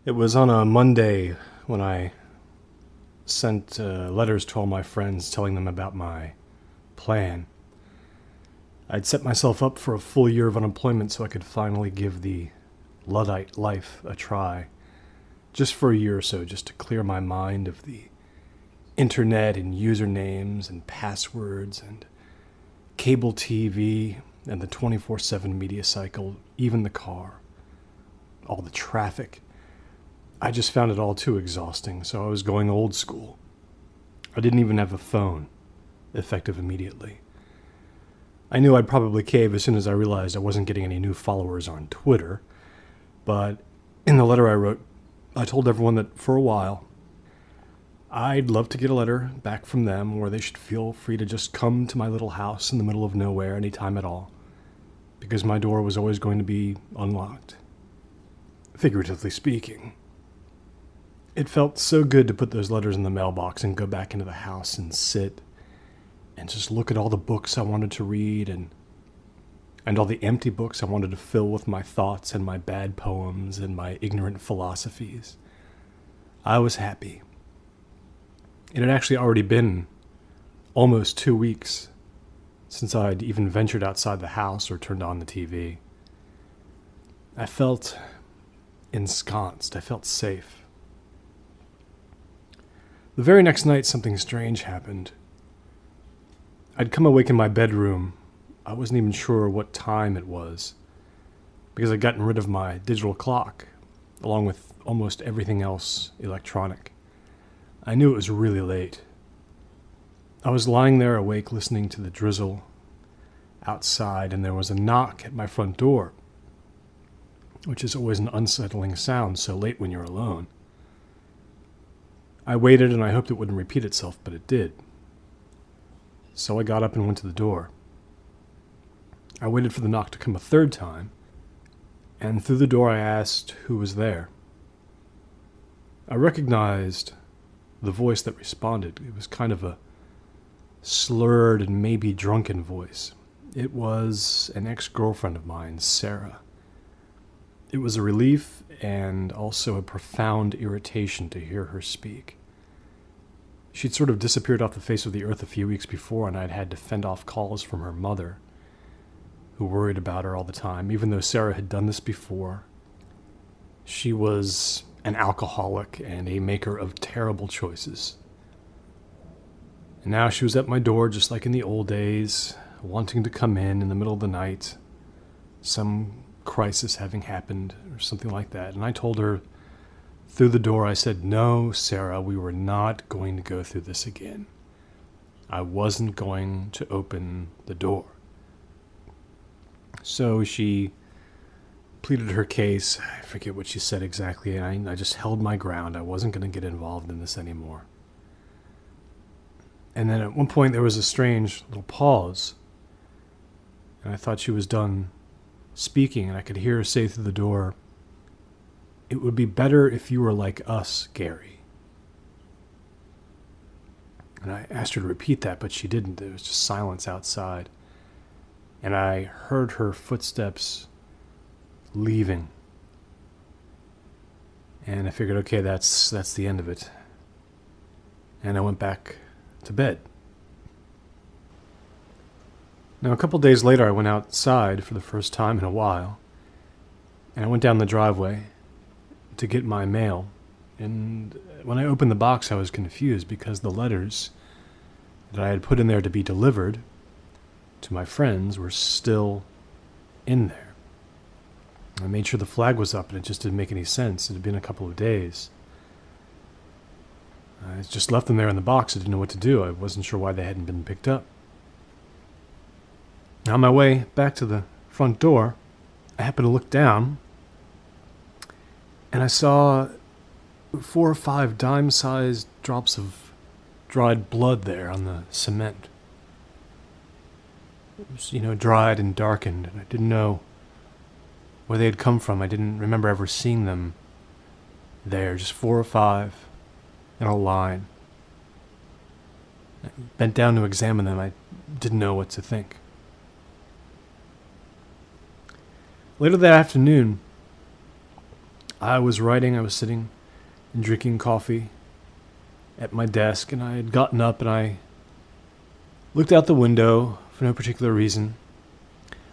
It was on a Monday when I sent letters to all my friends telling them about my plan. I'd set myself up for a full year of unemployment so I could finally give the Luddite life a try. Just for a year or so, just to clear my mind of the internet and usernames and passwords and cable TV and the 24/7 media cycle, even the car, all the traffic. I just found it all too exhausting, so I was going old school. I didn't even have a phone, effective immediately. I knew I'd probably cave as soon as I realized I wasn't getting any new followers on Twitter, but in the letter I wrote, I told everyone that for a while, I'd love to get a letter back from them where they should feel free to just come to my little house in the middle of nowhere anytime at all, because my door was always going to be unlocked, figuratively speaking. It felt so good to put those letters in the mailbox and go back into the house and sit and just look at all the books I wanted to read and all the empty books I wanted to fill with my thoughts and my bad poems and my ignorant philosophies. I was happy. It had actually already been almost 2 weeks since I'd even ventured outside the house or turned on the TV. I felt ensconced. I felt safe. The very next night, something strange happened. I'd come awake in my bedroom. I wasn't even sure what time it was, because I'd gotten rid of my digital clock, along with almost everything else electronic. I knew it was really late. I was lying there awake listening to the drizzle outside, and there was a knock at my front door, which is always an unsettling sound so late when you're alone. I waited and I hoped it wouldn't repeat itself, but it did. So I got up and went to the door. I waited for the knock to come a third time, and through the door I asked who was there. I recognized the voice that responded. It was kind of a slurred and maybe drunken voice. It was an ex-girlfriend of mine, Sarah. It was a relief and also a profound irritation to hear her speak. She'd sort of disappeared off the face of the earth a few weeks before, and I'd had to fend off calls from her mother, who worried about her all the time, even though Sarah had done this before. She was an alcoholic and a maker of terrible choices. And now she was at my door just like in the old days, wanting to come in the middle of the night, some crisis having happened or something like that. And I told her through the door, I said, "No, Sarah, we were not going to go through this again. I wasn't going to open the door." So she pleaded her case. I forget what she said exactly, and I just held my ground. I wasn't going to get involved in this anymore. And then at one point there was a strange little pause, and I thought she was done speaking, and I could hear her say through the door, "It would be better if you were like us, Gary." And I asked her to repeat that, but she didn't. There was just silence outside. And I heard her footsteps leaving. And I figured, okay, that's the end of it. And I went back to bed. Now, a couple days later, I went outside for the first time in a while. And I went down the driveway to get my mail. And when I opened the box, I was confused because the letters that I had put in there to be delivered to my friends were still in there. I made sure the flag was up, and it just didn't make any sense. It had been a couple of days. I just left them there in the box. I didn't know what to do. I wasn't sure why they hadn't been picked up. On my way back to the front door, I happened to look down, and I saw 4 or 5 dime-sized drops of dried blood there on the cement. It was, dried and darkened, and I didn't know where they had come from. I didn't remember ever seeing them there, just 4 or 5 in a line. I bent down to examine them. I didn't know what to think. Later that afternoon, I was writing, I was sitting and drinking coffee at my desk, and I had gotten up and I looked out the window for no particular reason.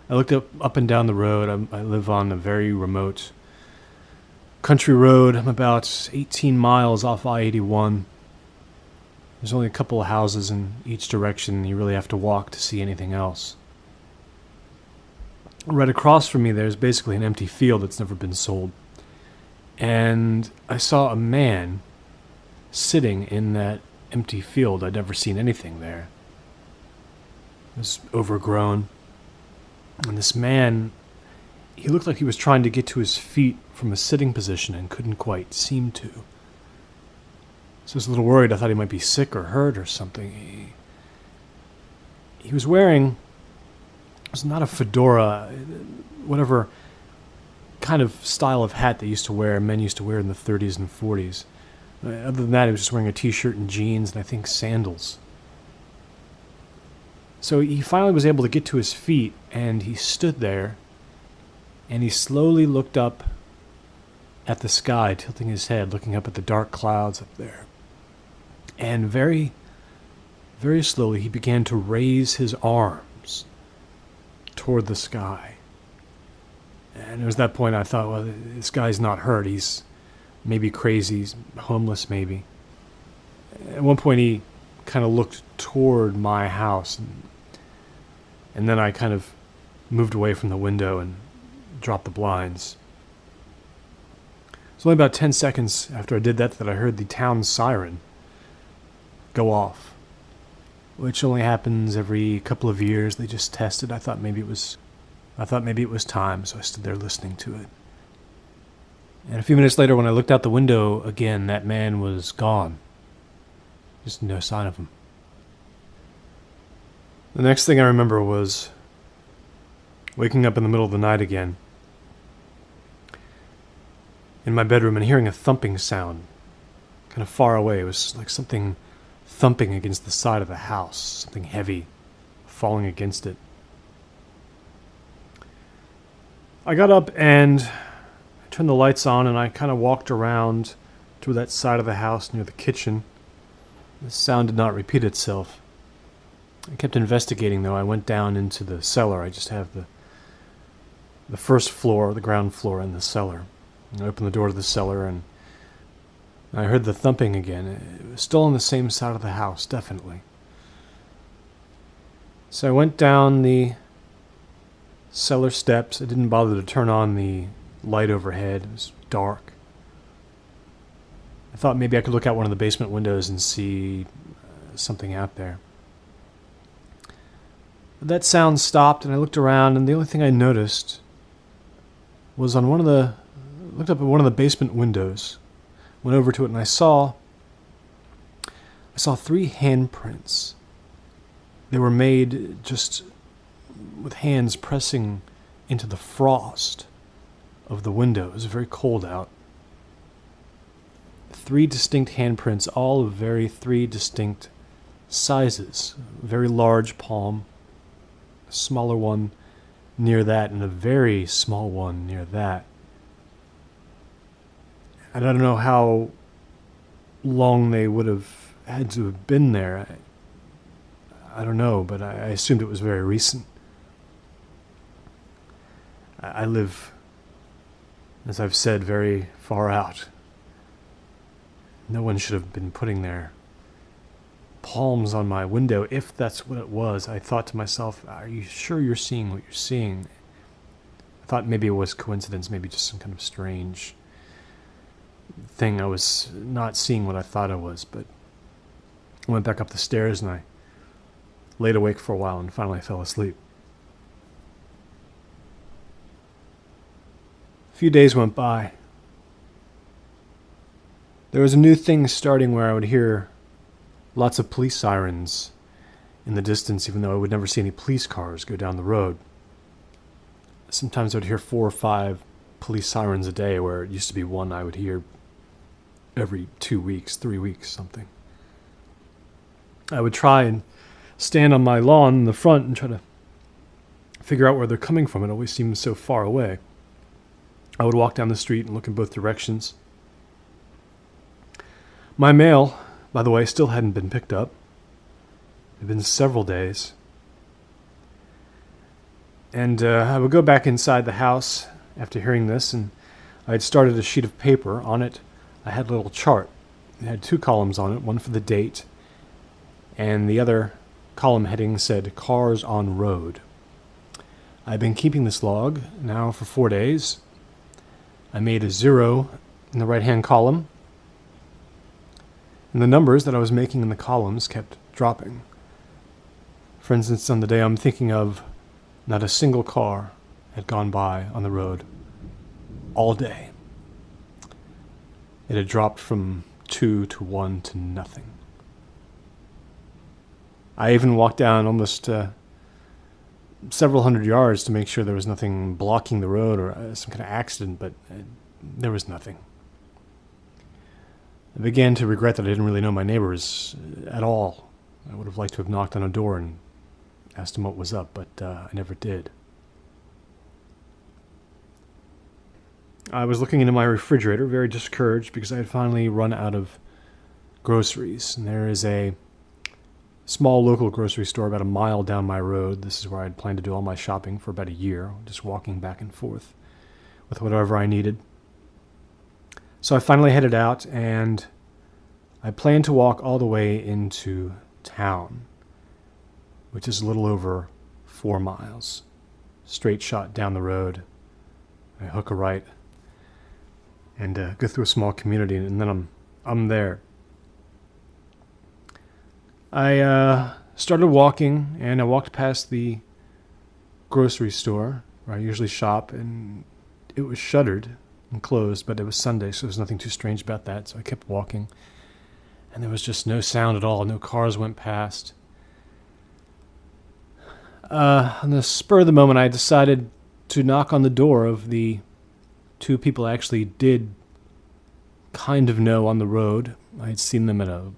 I looked up and down the road. I live on a very remote country road. I'm about 18 miles off I-81. There's only a couple of houses in each direction, and you really have to walk to see anything else. Right across from me, there's basically an empty field that's never been sold. And I saw a man sitting in that empty field. I'd never seen anything there. It was overgrown. And this man, he looked like he was trying to get to his feet from a sitting position and couldn't quite seem to. So I was a little worried. I thought he might be sick or hurt or something. He was wearing, it was not a fedora, whatever kind of style of hat they used to wear, men used to wear in the 30s and 40s. Other than that, he was just wearing a t-shirt and jeans and I think sandals. So he finally was able to get to his feet, and he stood there, and he slowly looked up at the sky, tilting his head, looking up at the dark clouds up there. And very, very slowly he began to raise his arms toward the sky. And it was that point I thought, well, this guy's not hurt. He's maybe crazy, he's homeless maybe. At one point he kind of looked toward my house, and then I kind of moved away from the window and dropped the blinds. It was only about 10 seconds after I did that I heard the town siren go off, which only happens every couple of years. They just tested. I thought maybe it was time, so I stood there listening to it. And a few minutes later, when I looked out the window again, that man was gone. Just no sign of him. The next thing I remember was waking up in the middle of the night again in my bedroom and hearing a thumping sound kind of far away. It was like something thumping against the side of the house, something heavy falling against it. I got up and I turned the lights on and I kind of walked around to that side of the house near the kitchen. The sound did not repeat itself. I kept investigating, though. I went down into the cellar. I just have the first floor, the ground floor, and the cellar. And I opened the door to the cellar, and I heard the thumping again. It was still on the same side of the house, definitely. So I went down the cellar steps. I didn't bother to turn on the light overhead. It was dark. I thought maybe I could look out one of the basement windows and see something out there. But that sound stopped, and I looked around, and the only thing I noticed was I looked up at one of the basement windows, went over to it, and I saw 3 handprints. They were made just with hands pressing into the frost of the window. It was very cold out. 3 distinct handprints, all of 3 distinct sizes. A very large palm, a smaller one near that, and a very small one near that. And I don't know how long they would have had to have been there. I don't know, but I assumed it was very recent. I live, as I've said, very far out. No one should have been putting their palms on my window, if that's what it was. I thought to myself, are you sure you're seeing what you're seeing? I thought maybe it was coincidence, maybe just some kind of strange thing. I was not seeing what I thought I was, but I went back up the stairs and I laid awake for a while and finally fell asleep. A few days went by. There was a new thing starting where I would hear lots of police sirens in the distance, even though I would never see any police cars go down the road. Sometimes I would hear 4 or 5 police sirens a day, where it used to be one I would hear every 2 weeks, 3 weeks, something. I would try and stand on my lawn in the front and try to figure out where they're coming from. It always seemed so far away. I would walk down the street and look in both directions. My mail, by the way, still hadn't been picked up. It had been several days. And I would go back inside the house after hearing this, and I had started a sheet of paper. On it, I had a little chart. It had 2 columns on it, one for the date, and the other column heading said, Cars on Road. I've been keeping this log now for 4 days. I made a 0 in the right-hand column, and the numbers that I was making in the columns kept dropping. For instance, on the day I'm thinking of, not a single car had gone by on the road all day. It had dropped from 2 to 1 to nothing. I even walked down almost several hundred yards to make sure there was nothing blocking the road or some kind of accident, but there was nothing. I began to regret that I didn't really know my neighbors at all. I would have liked to have knocked on a door and asked them what was up, but I never did. I was looking into my refrigerator, very discouraged, because I had finally run out of groceries. And there is a small local grocery store about a mile down my road. This is where I'd planned to do all my shopping for about a year, just walking back and forth with whatever I needed. So I finally headed out, and I planned to walk all the way into town, which is a little over 4 miles. Straight shot down the road. I hook a right and go through a small community, and then I'm there. I started walking, and I walked past the grocery store where I usually shop, and it was shuttered and closed, but it was Sunday, so there was nothing too strange about that, so I kept walking, and there was just no sound at all. No cars went past. On the spur of the moment, I decided to knock on the door of the 2 people I actually did kind of know on the road. I had seen them at a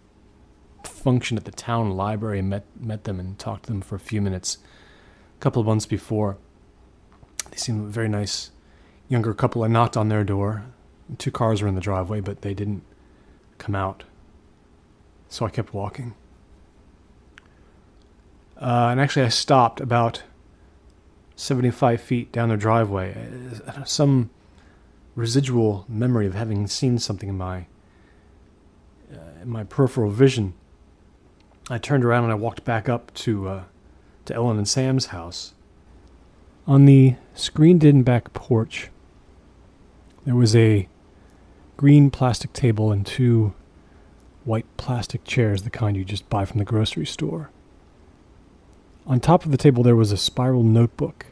function at the town library and met them and talked to them for a few minutes a couple of months before. They seemed a very nice younger couple. I knocked on their door. 2 cars were in the driveway, but they didn't come out. So I kept walking. And actually I stopped about 75 feet down their driveway. Some residual memory of having seen something in my peripheral vision. I turned around and I walked back up to Ellen and Sam's house. On the screened-in back porch, there was a green plastic table and 2 white plastic chairs, the kind you just buy from the grocery store. On top of the table there was a spiral notebook,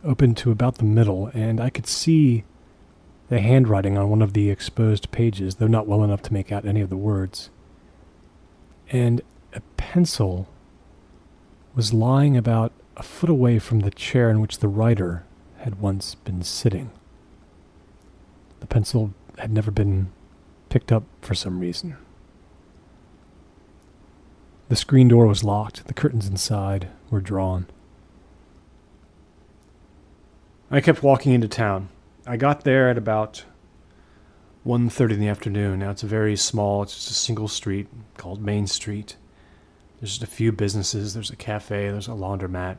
open to about the middle, and I could see the handwriting on one of the exposed pages, though not well enough to make out any of the words. And a pencil was lying about a foot away from the chair in which the writer had once been sitting. The pencil had never been picked up for some reason. The screen door was locked. The curtains inside were drawn. I kept walking into town. I got there at about 1:30 in the afternoon. Now it's just a single street called Main Street. There's just a few businesses. There's a cafe. There's a laundromat.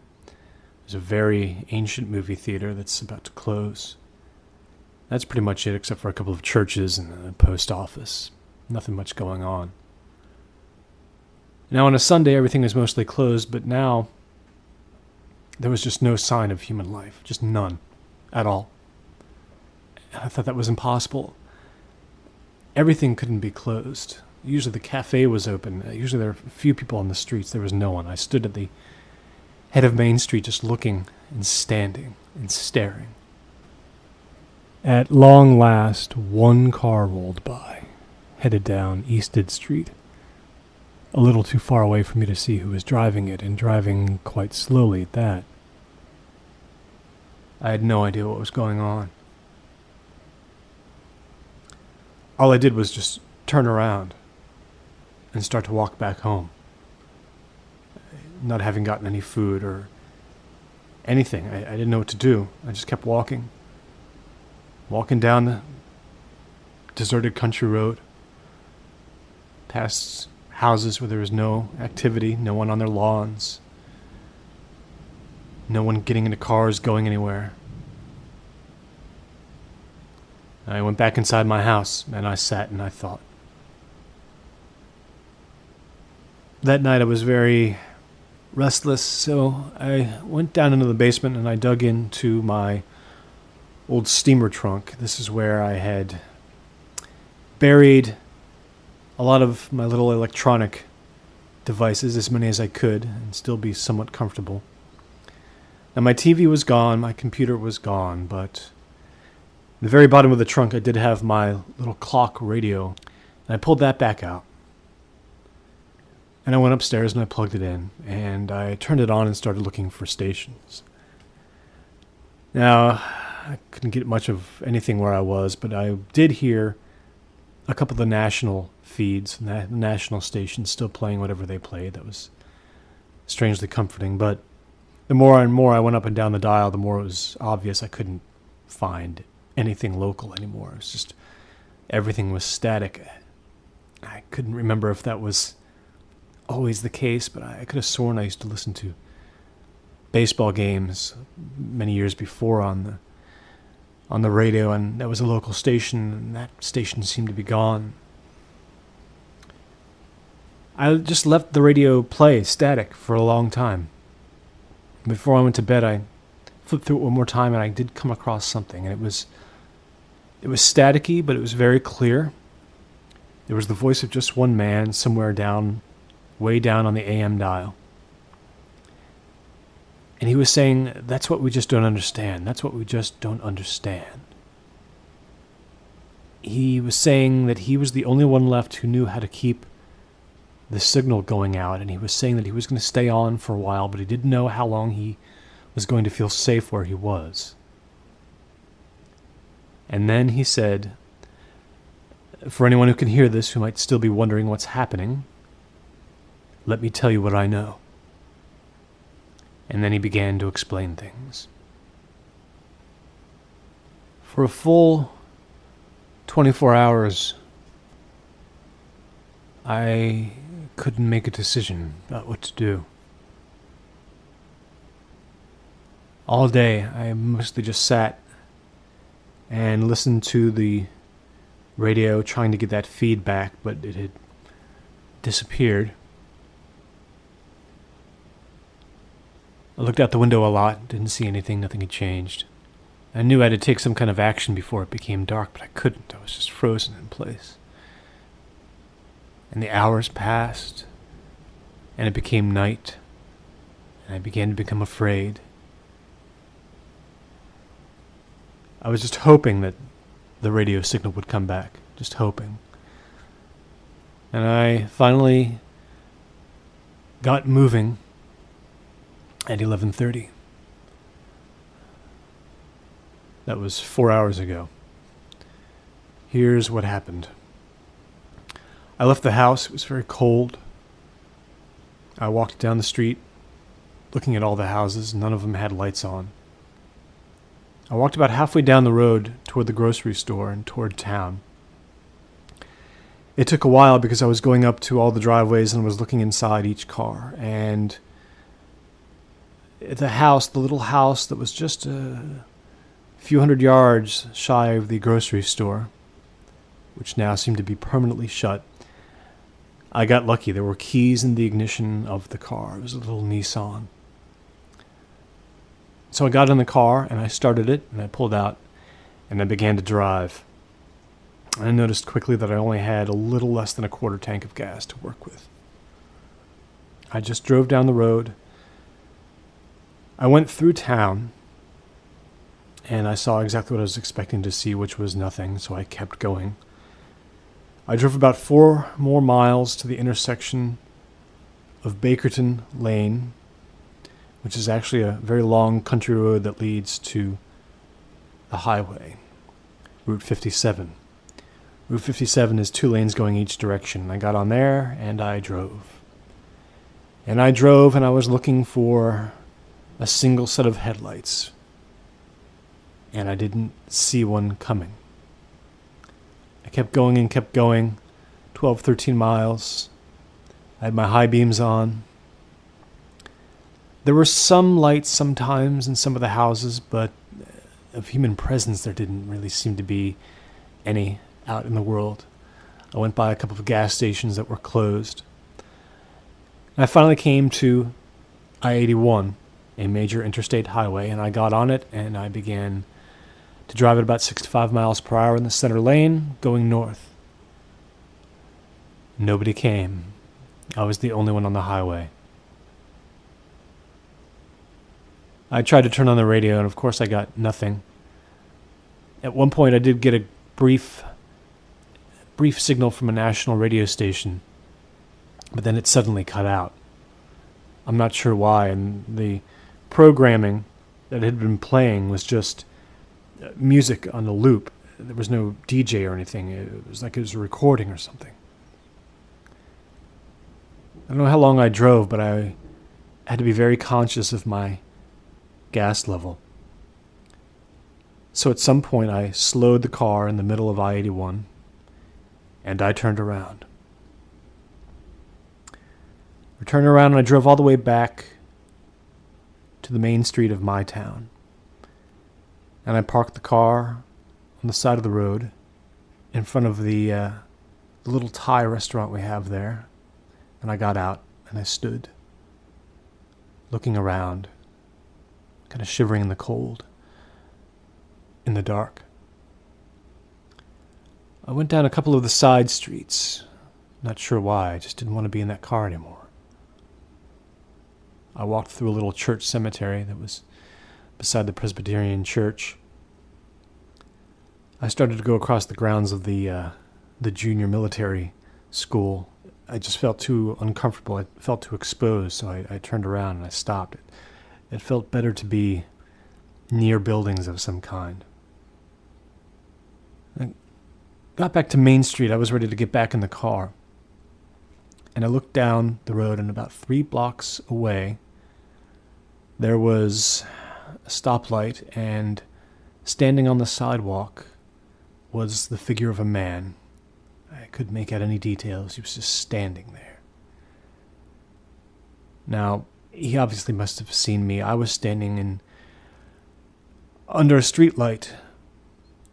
There's a very ancient movie theater that's about to close. That's pretty much it, except for a couple of churches and a post office. Nothing much going on. Now on a Sunday, everything was mostly closed, but now there was just no sign of human life. Just none at all. And I thought that was impossible. Everything couldn't be closed. Usually the cafe was open. Usually there were a few people on the streets. There was no one. I stood at the head of Main Street just looking and standing and staring. At long last, 1 car rolled by, headed down Easted Street. A little too far away for me to see who was driving it, and driving quite slowly at that. I had no idea what was going on. All I did was just turn around and start to walk back home, not having gotten any food or anything. I didn't know what to do. I just kept walking. walking down the deserted country road, past houses where there was no activity, no one on their lawns, no one getting into cars, going anywhere. I went back inside my house, and I sat and I thought. That night I was very restless, so I went down into the basement and I dug into my old steamer trunk. This is where I had buried a lot of my little electronic devices, as many as I could, and still be somewhat comfortable. Now my TV was gone, my computer was gone, but at the very bottom of the trunk I did have my little clock radio, and I pulled that back out. And I went upstairs and I plugged it in, and I turned it on and started looking for stations. Now, I couldn't get much of anything where I was, but I did hear a couple of the national feeds, the national stations still playing whatever they played. That was strangely comforting, but the more and more I went up and down the dial, the more it was obvious I couldn't find anything local anymore. It was just, everything was static. I couldn't remember if that was always the case, but I could have sworn I used to listen to baseball games many years before on the radio, and that was a local station, and that station seemed to be gone. I just left the radio play static for a long time. Before I went to bed, I flipped through it one more time, and I did come across something, and it was staticky, but it was very clear. There was the voice of just one man somewhere down, way down on the AM dial. And he was saying, that's what we just don't understand. That's what we just don't understand. He was saying that he was the only one left who knew how to keep the signal going out, and he was saying that he was going to stay on for a while, but he didn't know how long he was going to feel safe where he was. And then he said, for anyone who can hear this, who might still be wondering what's happening, let me tell you what I know. And then he began to explain things. For a full 24 hours, I couldn't make a decision about what to do. All day, I mostly just sat and listened to the radio, trying to get that feedback, but it had disappeared. I looked out the window a lot, didn't see anything, nothing had changed. I knew I had to take some kind of action before it became dark, but I couldn't. I was just frozen in place. And the hours passed, and it became night, and I began to become afraid. I was just hoping that the radio signal would come back, just hoping. And I finally got moving at 11:30. That was 4 hours ago. Here's what happened. I left the house. It was very cold. I walked down the street, looking at all the houses. None of them had lights on. I walked about halfway down the road toward the grocery store and toward town. It took a while because I was going up to all the driveways and was looking inside each car. And the house, the little house that was just a few hundred yards shy of the grocery store, which now seemed to be permanently shut, I got lucky. There were keys in the ignition of the car. It was a little Nissan. So I got in the car and I started it and I pulled out and I began to drive. I noticed quickly that I only had a little less than a quarter tank of gas to work with. I just drove down the road. I went through town and I saw exactly what I was expecting to see, which was nothing, so I kept going. I drove about 4 more miles to the intersection of Bakerton Lane, which is actually a very long country road that leads to the highway, Route 57. Route 57 is 2 lanes going each direction. I got on there and I drove. And I drove and I was looking for a single set of headlights. and I didn't see one coming. I kept going and kept going, 12, 13 miles. I had my high beams on. There were some lights sometimes in some of the houses, but of human presence there didn't really seem to be any out in the world. I went by a couple of gas stations that were closed. And I finally came to I-81, a major interstate highway, and I got on it and I began to drive at about 65 miles per hour in the center lane, going north. Nobody came. I was the only one on the highway. I tried to turn on the radio, and of course I got nothing. At one point I did get a brief signal from a national radio station, but then it suddenly cut out. I'm not sure why, and the programming that had been playing was just music on a loop. There was no DJ or anything. It was like it was a recording or something. I don't know how long I drove, but I had to be very conscious of my gas level. So at some point I slowed the car in the middle of I-81 and I turned around. I turned around and I drove all the way back to the main street of my town. And I parked the car on the side of the road in front of the little Thai restaurant we have there. And I got out and I stood looking around, kind of shivering in the cold, in the dark. I went down a couple of the side streets. Not sure why, I just didn't want to be in that car anymore. I walked through a little church cemetery that was beside the Presbyterian church. I started to go across the grounds of the junior military school. I just felt too uncomfortable. I felt too exposed, so I turned around and I stopped. It felt better to be near buildings of some kind. I got back to Main Street. I was ready to get back in the car. And I looked down the road, and about 3 blocks away, there was a stoplight, and standing on the sidewalk was the figure of a man. I couldn't make out any details. He was just standing there. Now, he obviously must have seen me. I was standing under a streetlight,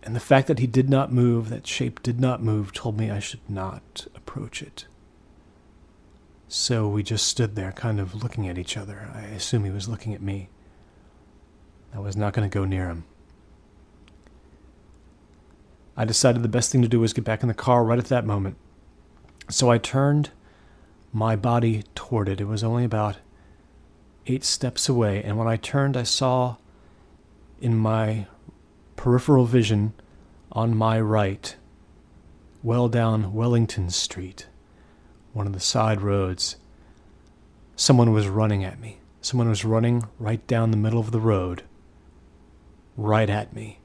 and the fact that he did not move, that shape did not move, told me I should not approach it. So we just stood there, kind of looking at each other. I assume he was looking at me. I was not going to go near him. I decided the best thing to do was get back in the car right at that moment. So I turned my body toward it. It was only about 8 steps away, and when I turned, I saw in my peripheral vision on my right, well down Wellington Street, one of the side roads, someone was running at me. Someone was running right down the middle of the road, right at me,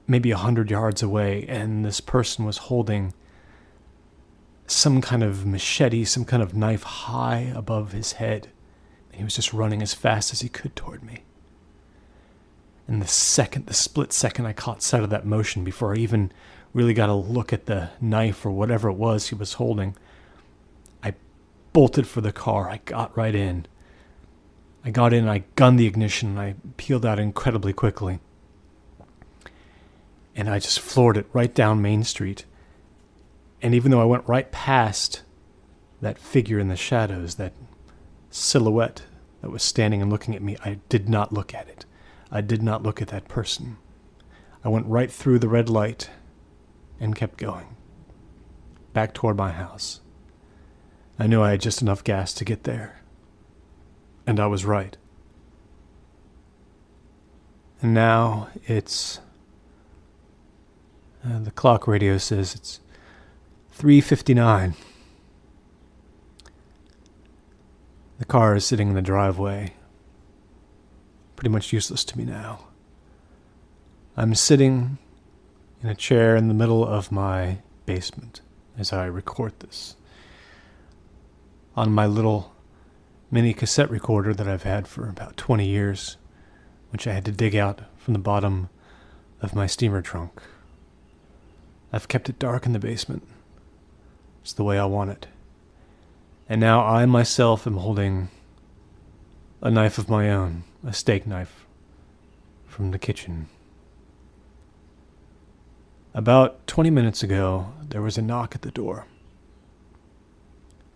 maybe 100 yards away, and this person was holding some kind of machete, some kind of knife high above his head. And he was just running as fast as he could toward me. And the split second I caught sight of that motion before I even really got a look at the knife or whatever it was he was holding, I bolted for the car. I got right in. I got in, I gunned the ignition, and I peeled out incredibly quickly. And I just floored it right down Main Street. And even though I went right past that figure in the shadows, that silhouette that was standing and looking at me, I did not look at it. I did not look at that person. I went right through the red light and kept going, back toward my house. I knew I had just enough gas to get there. And I was right. And now it's... the clock radio says it's 3:59. The car is sitting in the driveway. Pretty much useless to me now. I'm sitting in a chair in the middle of my basement as I record this, on my little mini cassette recorder that I've had for about 20 years, which I had to dig out from the bottom of my steamer trunk. I've kept it dark in the basement. It's the way I want it. And now I myself am holding a knife of my own, a steak knife, from the kitchen. About 20 minutes ago, there was a knock at the door.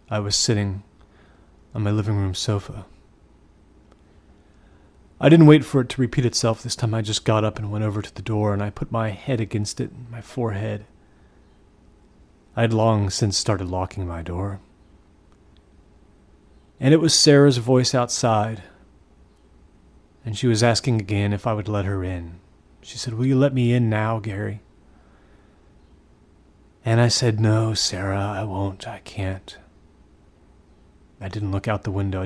I was sitting on my living room sofa. I didn't wait for it to repeat itself this time. I just got up and went over to the door, and I put my head against it, my forehead. I had long since started locking my door. And it was Sarah's voice outside, and she was asking again if I would let her in. She said, "Will you let me in now, Gary?" And I said, "No, Sarah, I won't. I can't." I didn't look out the window.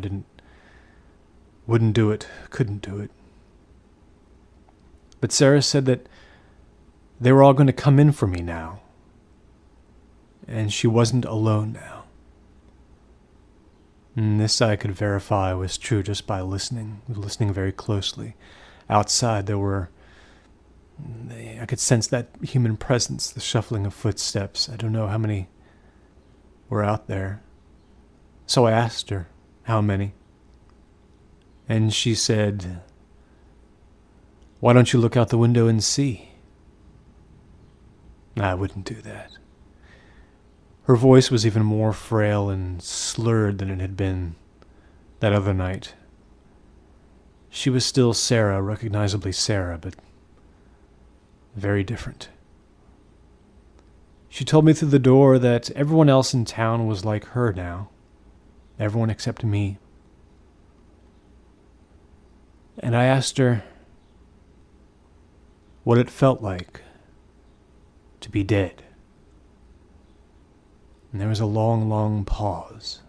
Wouldn't do it, couldn't do it. But Sarah said that they were all going to come in for me now. And she wasn't alone now. And this I could verify was true just by listening very closely. Outside I could sense that human presence, the shuffling of footsteps. I don't know how many were out there. So I asked her, how many? And she said, "Why don't you look out the window and see?" I wouldn't do that. Her voice was even more frail and slurred than it had been that other night. She was still Sarah, recognizably Sarah, but very different. She told me through the door that everyone else in town was like her now. Everyone except me. And I asked her what it felt like to be dead. And there was a long, long pause.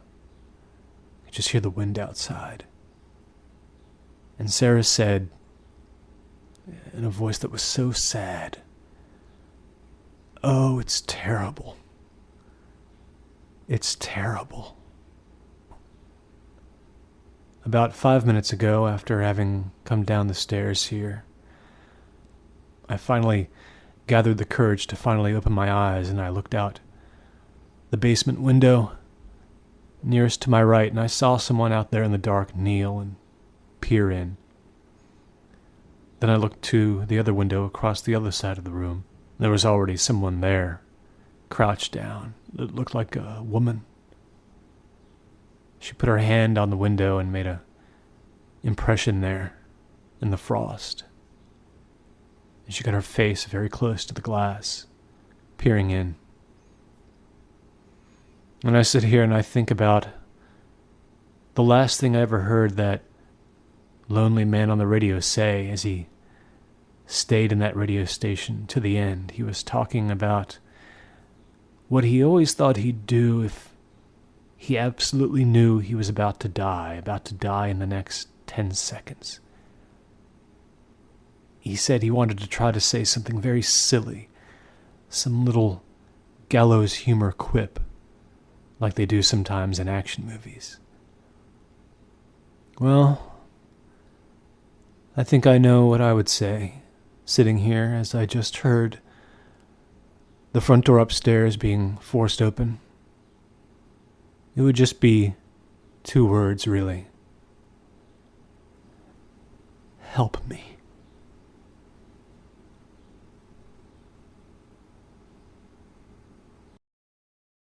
I could just hear the wind outside. And Sarah said, in a voice that was so sad, "Oh, it's terrible. It's terrible." About 5 minutes ago, after having come down the stairs here, I finally gathered the courage to finally open my eyes, and I looked out the basement window nearest to my right, and I saw someone out there in the dark kneel and peer in. Then I looked to the other window across the other side of the room. There was already someone there, crouched down. It looked like a woman. She put her hand on the window and made an impression there in the frost. And she got her face very close to the glass, peering in. And I sit here and I think about the last thing I ever heard that lonely man on the radio say as he stayed in that radio station to the end. He was talking about what he always thought he'd do if he absolutely knew he was about to die in the next 10 seconds. He said he wanted to try to say something very silly, some little gallows humor quip, like they do sometimes in action movies. Well, I think I know what I would say, sitting here as I just heard the front door upstairs being forced open. It would just be 2 words, really. Help me.